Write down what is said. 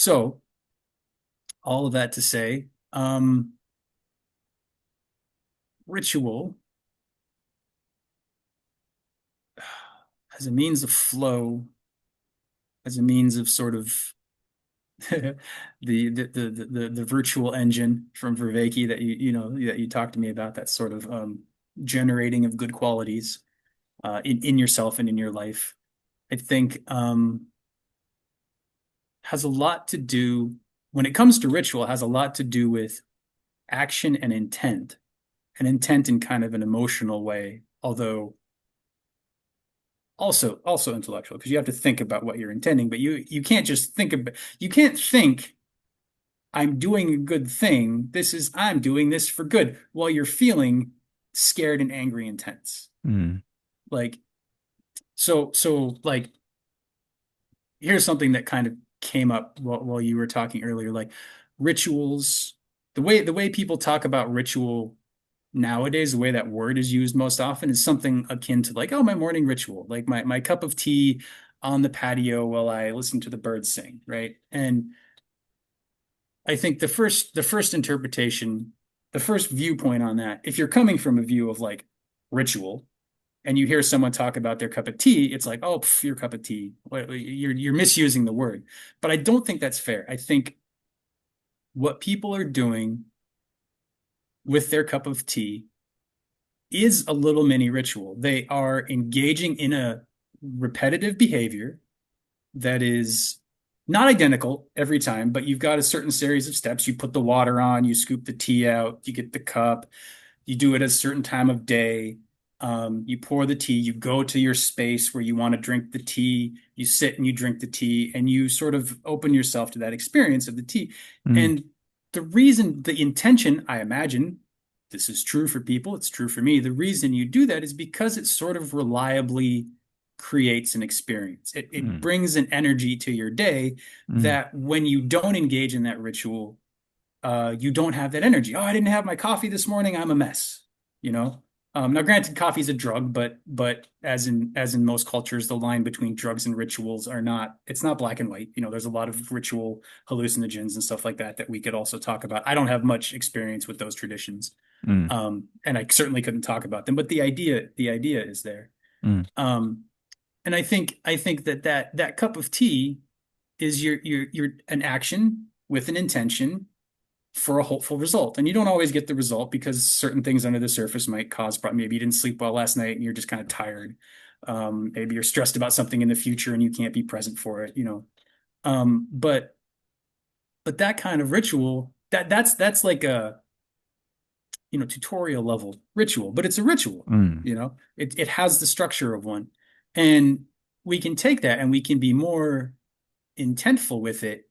So all of that to say, ritual as a means of flow, as a means of sort of the virtual engine from Vervaeke that that you talked to me about, that sort of generating of good qualities in yourself and in your life. I think has a lot to do when it comes to ritual, has a lot to do with action and intent in kind of an emotional way, although also intellectual, because you have to think about what you're intending, but you can't just think about you can't think I'm doing a good thing. I'm doing this for good while you're feeling scared and angry and tense. Mm. Like like here's something that kind of came up while you were talking earlier, like rituals, the way people talk about ritual nowadays, the way that word is used most often is something akin to like, oh, my morning ritual, like my cup of tea on the patio while I listen to the birds sing, right? And I think the first interpretation, the first viewpoint on that, if you're coming from a view of like ritual and you hear someone talk about their cup of tea, it's like, oh, your cup of tea. You're misusing the word. But I don't think that's fair. I think what people are doing with their cup of tea is a little mini ritual. They are engaging in a repetitive behavior that is not identical every time, but you've got a certain series of steps. You put the water on, you scoop the tea out, you get the cup, you do it at a certain time of day. You pour the tea, you go to your space where you want to drink the tea, you sit and you drink the tea, and you sort of open yourself to that experience of the tea. Mm. And the intention, I imagine, this is true for people, it's true for me. The reason you do that is because it sort of reliably creates an experience. It Mm. brings an energy to your day Mm. that when you don't engage in that ritual, you don't have that energy. Oh, I didn't have my coffee this morning. I'm a mess. You know. Now, granted, coffee is a drug, but as in most cultures, the line between drugs and rituals are not. It's not black and white. There's a lot of ritual hallucinogens and stuff like that we could also talk about. I don't have much experience with those traditions, Mm. and I certainly couldn't talk about them. But the idea is there. Mm. Um, and I think that cup of tea is your an action with an intention for a hopeful result. And you don't always get the result because certain things under the surface might cause problem. Maybe you didn't sleep well last night and you're just kind of tired. Maybe you're stressed about something in the future and you can't be present for it. But that kind of ritual, that's like a tutorial level ritual, but it's a ritual. Mm. It has the structure of one. And we can take that and we can be more intentful with it